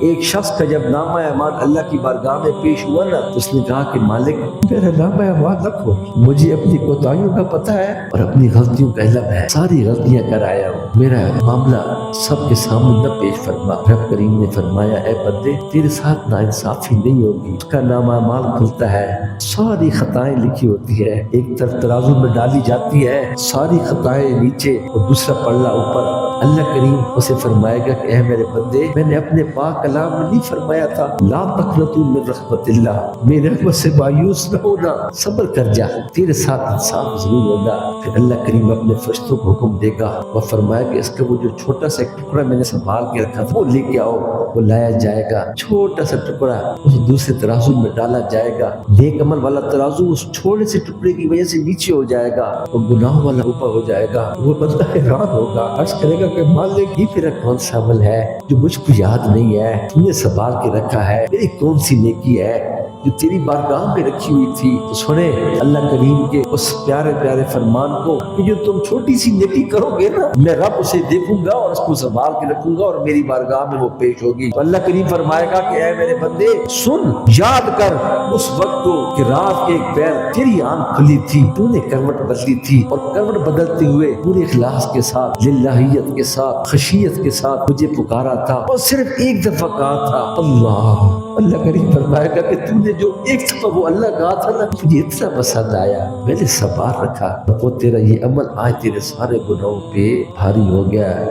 ایک شخص کا جب نامہ اعمال اللہ کی بارگاہ میں پیش ہوا نا تو اس نے کہا کہ مالک میرا نامہ اعمال رکھو، مجھے اپنی کوتاہیوں کا پتہ ہے اور اپنی غلطیوں کا علم ہے، ساری غلطیاں کر آیا ہوں، میرا معاملہ سب کے سامنے نہ پیش فرما۔ رب کریم نے فرمایا اے بندے تیرے ساتھ ناانصافی نہیں ہوگی۔ اس کا نامہ اعمال کھلتا ہے، ساری خطائیں لکھی ہوتی ہے، ایک طرف ترازو میں ڈالی جاتی ہے، ساری خطائیں نیچے اور دوسرا پلڑا اوپر۔ اللہ کریم اسے فرمائے گا کہ اے میرے بندے میں نے اپنے پاک کلام میں نہیں فرمایا تھا لا تقنطوا من رحمت اللہ، میرے رحمت سے مایوس نہ ہونا، صبر کر جا، تیرے ساتھ انصاف ضرور ہوگا۔ پھر اللہ کریم اپنے فرشتوں کو حکم دے گا اور فرمائے کہ اس کا وہ جو چھوٹا سا ایک ٹکڑا میں نے سنبھال کے رکھا تھا وہ لے کے آؤ، وہ لایا جائے گا، چھوٹا سا ٹکڑا اس دوسرے ترازو میں ڈالا جائے گا، نیک عمل والا ترازو اس چھوٹے سے ٹکڑے کی وجہ سے نیچے ہو جائے گا اور گناہ والا اوپر ہو جائے گا۔ وہ بندہ حیران ہوگا، عرض کرے گا کہ مالک یہ میرا کون سا عمل ہے جو مجھ کو یاد نہیں ہے، تم نے سنبھال کے رکھا ہے، میری کون سی نیکی ہے جو تیری بارگاہ میں رکھی ہوئی تھی۔ تو سنے اللہ کریم کے اس پیارے پیارے فرمان کو کہ جو تم چھوٹی سی نیکی کرو گے نا میں رب اسے دیکھوں گا اور اس کو سنبھال کے رکھوں گا اور میری بارگاہ میں وہ پیش ہوگی۔ تو اللہ کریم فرمائے گا کہ اے میرے بندے سن، یاد کر اس وقت کو کہ رات کے ایک پیر تیری آنکھ کھلی تھی، تو نے کروٹ بدلی تھی اور کروٹ بدلتے ہوئے پورے اخلاص کے ساتھ، للہیت کے ساتھ، خشیت کے ساتھ مجھے پکارا تھا اور صرف ایک دفعہ کہا تھا اللہ۔ اللہ کریم فرمائے گا کہ تم نے جو ایک دفعہ وہ اللہ کہا تھا نا مجھے اتنا پسند آیا، میں نے سنبھال رکھا، وہ تیرا یہ عمل آج تیرے سارے گناہوں پہ بھاری ہو گیا ہے۔